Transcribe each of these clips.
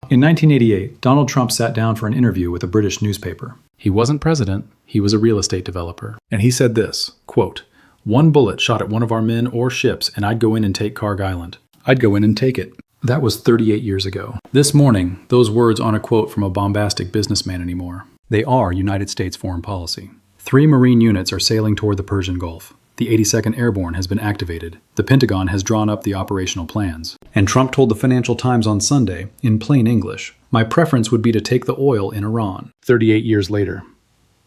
In 1988, Donald Trump sat down for an interview with a British newspaper. He wasn't president, he was a real estate developer. And he said this, quote, "One bullet shot at one of our men or ships and I'd go in and take Kharg Island. I'd go in and take it." That was 38 years ago. This morning, those words aren't a quote from a bombastic businessman anymore. They are United States foreign policy. 3 Marine units are sailing toward the Persian Gulf. The 82nd Airborne has been activated. The Pentagon has drawn up the operational plans. And Trump told the Financial Times on Sunday, in plain English, "My preference would be to take the oil in Iran." 38 years later.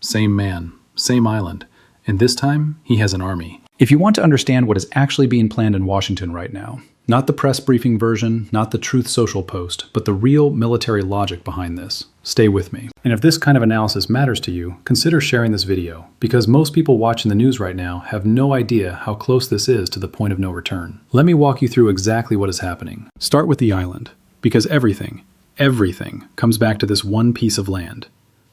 Same man, same island. And this time, he has an army. If you want to understand what is actually being planned in Washington right now, not the press briefing version, not the Truth Social post, but the real military logic behind this, stay with me. And if this kind of analysis matters to you, consider sharing this video, because most people watching the news right now have no idea how close this is to the point of no return. Let me walk you through exactly what is happening. Start with the island, because everything comes back to this one piece of land.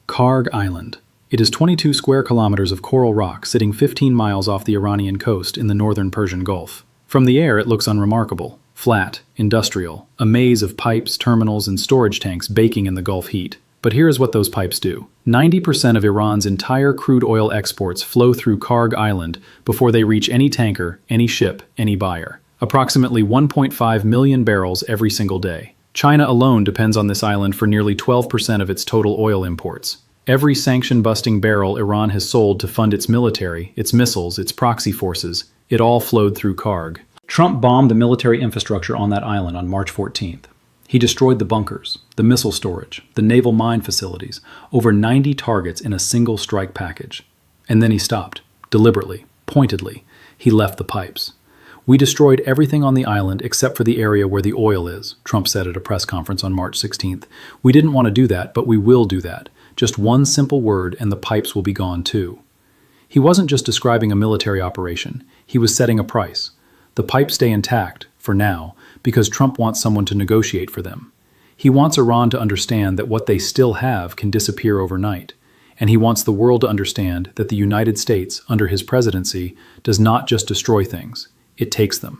Kharg Island. It is 22 square kilometers of coral rock sitting 15 miles off the Iranian coast in the northern Persian Gulf. From the air, it looks unremarkable. Flat, industrial, a maze of pipes, terminals, and storage tanks baking in the Gulf heat. But here is what those pipes do. 90% of Iran's entire crude oil exports flow through Kharg Island before they reach any tanker, any ship, any buyer. Approximately 1.5 million barrels every single day. China alone depends on this island for nearly 12% of its total oil imports. Every sanction-busting barrel Iran has sold to fund its military, its missiles, its proxy forces, it all flowed through Kharg. Trump bombed the military infrastructure on that island on March 14th. He destroyed the bunkers, the missile storage, the naval mine facilities, over 90 targets in a single strike package. And then he stopped, deliberately, pointedly. He left the pipes. "We destroyed everything on the island except for the area where the oil is," Trump said at a press conference on March 16th. "We didn't want to do that, but we will do that. Just one simple word and the pipes will be gone too." He wasn't just describing a military operation. He was setting a price. The pipes stay intact, for now, because Trump wants someone to negotiate for them. He wants Iran to understand that what they still have can disappear overnight. And he wants the world to understand that the United States, under his presidency, does not just destroy things. It takes them.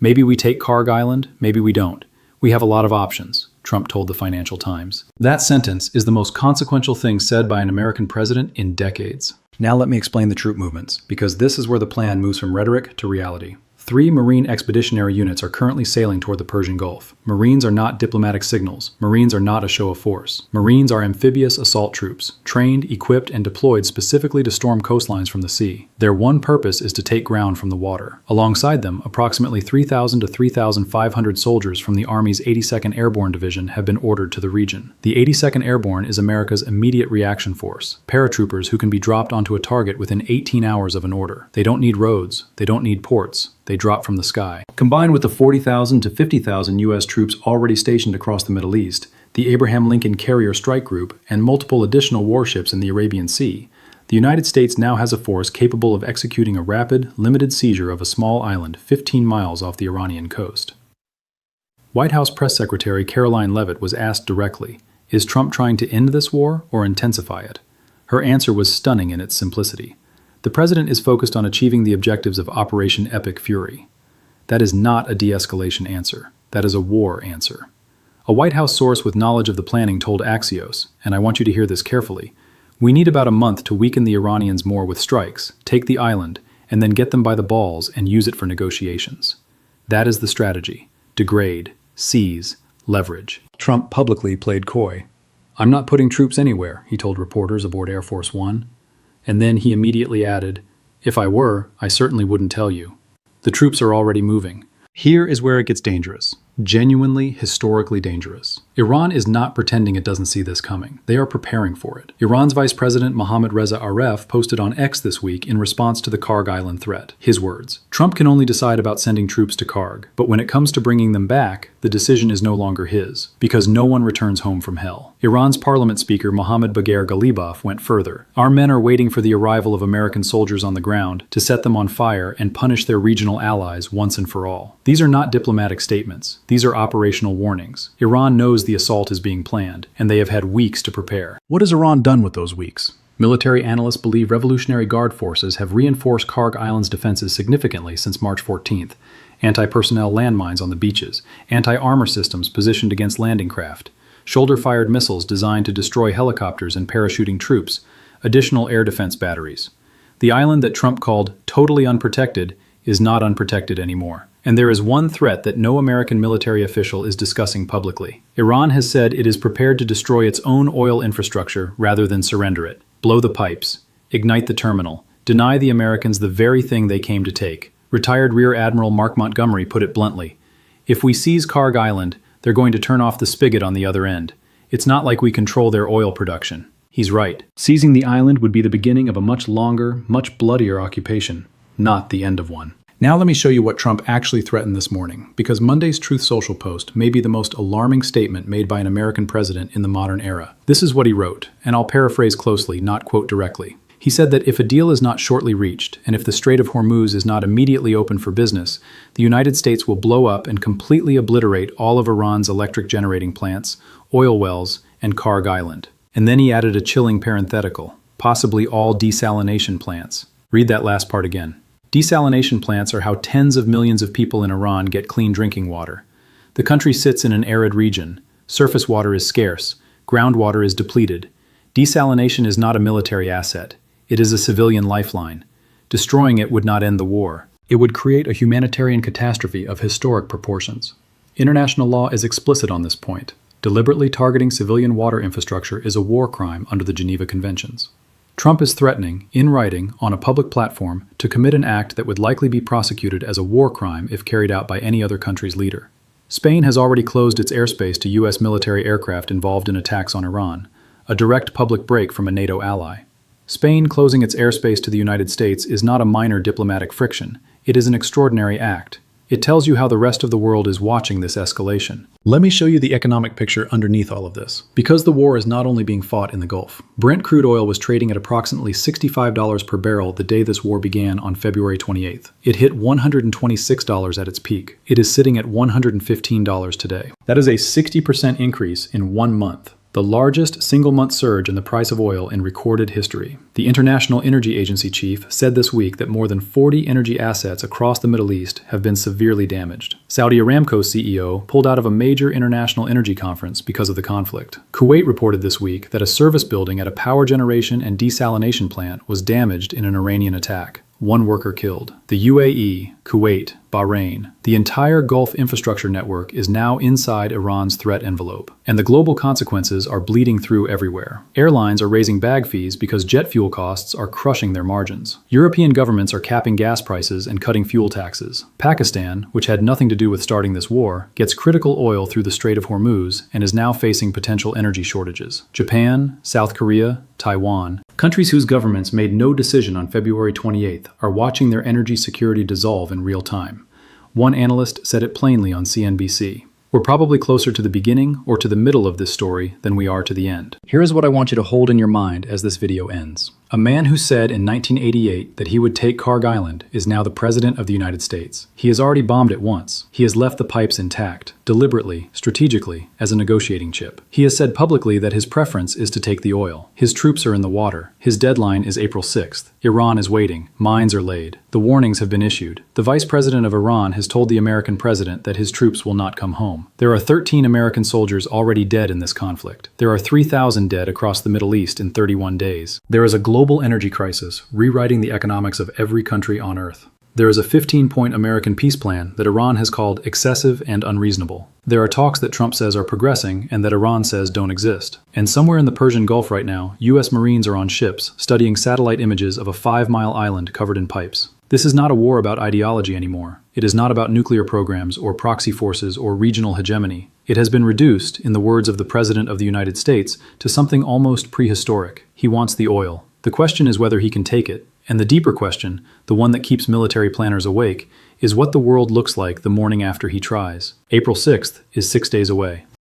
"Maybe we take Kharg Island, maybe we don't. We have a lot of options," Trump told the Financial Times. That sentence is the most consequential thing said by an American president in decades. Now let me explain the troop movements, because this is where the plan moves from rhetoric to reality. 3 Marine Expeditionary Units are currently sailing toward the Persian Gulf. Marines are not diplomatic signals. Marines are not a show of force. Marines are amphibious assault troops, trained, equipped, and deployed specifically to storm coastlines from the sea. Their one purpose is to take ground from the water. Alongside them, approximately 3,000 to 3,500 soldiers from the Army's 82nd Airborne Division have been ordered to the region. The 82nd Airborne is America's immediate reaction force, paratroopers who can be dropped onto a target within 18 hours of an order. They don't need roads. They don't need ports. They drop from the sky. Combined with the 40,000 to 50,000 U.S. troops already stationed across the Middle East, the Abraham Lincoln Carrier Strike Group, and multiple additional warships in the Arabian Sea, the United States now has a force capable of executing a rapid, limited seizure of a small island 15 miles off the Iranian coast. White House Press Secretary Caroline Leavitt was asked directly, "Is Trump trying to end this war or intensify it?" Her answer was stunning in its simplicity. The president is focused on achieving the objectives of Operation Epic Fury. That is not a de-escalation answer. That is a war answer. A White House source with knowledge of the planning told Axios, and I want you to hear this carefully, "We need about a month to weaken the Iranians more with strikes, take the island, and then get them by the balls and use it for negotiations." That is the strategy. Degrade, seize, leverage. Trump publicly played coy. "I'm not putting troops anywhere," he told reporters aboard Air Force One. And then he immediately added, "If I were, I certainly wouldn't tell you." The troops are already moving. Here is where it gets dangerous. Genuinely, historically dangerous. Iran is not pretending it doesn't see this coming. They are preparing for it. Iran's Vice President Mohammad Reza Aref posted on X this week in response to the Kharg Island threat. His words, "Trump can only decide about sending troops to Kharg, but when it comes to bringing them back, the decision is no longer his, because no one returns home from hell." Iran's parliament speaker Mohammad Bagher Ghalibaf went further. "Our men are waiting for the arrival of American soldiers on the ground to set them on fire and punish their regional allies once and for all." These are not diplomatic statements. These are operational warnings. Iran knows the assault is being planned, and they have had weeks to prepare. What has Iran done with those weeks? Military analysts believe Revolutionary Guard forces have reinforced Kharg Island's defenses significantly since March 14th, anti-personnel landmines on the beaches, anti-armor systems positioned against landing craft, shoulder-fired missiles designed to destroy helicopters and parachuting troops, additional air defense batteries. The island that Trump called totally unprotected is not unprotected anymore. And there is one threat that no American military official is discussing publicly. Iran has said it is prepared to destroy its own oil infrastructure rather than surrender it. Blow the pipes, ignite the terminal, deny the Americans the very thing they came to take. Retired Rear Admiral Mark Montgomery put it bluntly. If we seize Kharg Island, they're going to turn off the spigot on the other end. It's not like we control their oil production. He's right. Seizing the island would be the beginning of a much longer, much bloodier occupation, not the end of one. Now let me show you what Trump actually threatened this morning, because Monday's Truth Social post may be the most alarming statement made by an American president in the modern era. This is what he wrote, and I'll paraphrase closely, not quote directly. He said that if a deal is not shortly reached, and if the Strait of Hormuz is not immediately open for business, the United States will blow up and completely obliterate all of Iran's electric generating plants, oil wells, and Kharg Island. And then he added a chilling parenthetical, possibly all desalination plants. Read that last part again. Desalination plants are how tens of millions of people in Iran get clean drinking water. The country sits in an arid region. Surface water is scarce. Groundwater is depleted. Desalination is not a military asset. It is a civilian lifeline. Destroying it would not end the war. It would create a humanitarian catastrophe of historic proportions. International law is explicit on this point. Deliberately targeting civilian water infrastructure is a war crime under the Geneva Conventions. Trump is threatening, in writing, on a public platform, to commit an act that would likely be prosecuted as a war crime if carried out by any other country's leader. Spain has already closed its airspace to U.S. military aircraft involved in attacks on Iran, a direct public break from a NATO ally. Spain closing its airspace to the United States is not a minor diplomatic friction. It is an extraordinary act. It tells you how the rest of the world is watching this escalation. Let me show you the economic picture underneath all of this. Because the war is not only being fought in the Gulf, Brent crude oil was trading at approximately $65 per barrel the day this war began on February 28th. It hit $126 at its peak. It is sitting at $115 today. That is a 60% increase in 1 month. The largest single-month surge in the price of oil in recorded history. The International Energy Agency chief said this week that more than 40 energy assets across the Middle East have been severely damaged. Saudi Aramco's CEO pulled out of a major international energy conference because of the conflict. Kuwait reported this week that a service building at a power generation and desalination plant was damaged in an Iranian attack. 1 worker killed. The UAE, Kuwait, Bahrain, the entire Gulf infrastructure network is now inside Iran's threat envelope, and the global consequences are bleeding through everywhere. Airlines are raising bag fees because jet fuel costs are crushing their margins. European governments are capping gas prices and cutting fuel taxes. Pakistan, which had nothing to do with starting this war, gets critical oil through the Strait of Hormuz and is now facing potential energy shortages. Japan, South Korea, Taiwan, countries whose governments made no decision on February 28th are watching their energy security dissolve in real time. One analyst said it plainly on CNBC. We're probably closer to the beginning or to the middle of this story than we are to the end. Here is what I want you to hold in your mind as this video ends. A man who said in 1988 that he would take Kharg Island is now the President of the United States. He has already bombed it once. He has left the pipes intact, deliberately, strategically, as a negotiating chip. He has said publicly that his preference is to take the oil. His troops are in the water. His deadline is April 6th. Iran is waiting. Mines are laid. The warnings have been issued. The Vice President of Iran has told the American president that his troops will not come home. There are 13 American soldiers already dead in this conflict. There are 3,000 dead across the Middle East in 31 days. There is a global energy crisis, rewriting the economics of every country on Earth. There is a 15-point American peace plan that Iran has called excessive and unreasonable. There are talks that Trump says are progressing and that Iran says don't exist. And somewhere in the Persian Gulf right now, U.S. Marines are on ships studying satellite images of a 5-mile island covered in pipes. This is not a war about ideology anymore. It is not about nuclear programs or proxy forces or regional hegemony. It has been reduced, in the words of the President of the United States, to something almost prehistoric. He wants the oil. The question is whether he can take it. And the deeper question, the one that keeps military planners awake, is what the world looks like the morning after he tries. April 6th is 6 days away.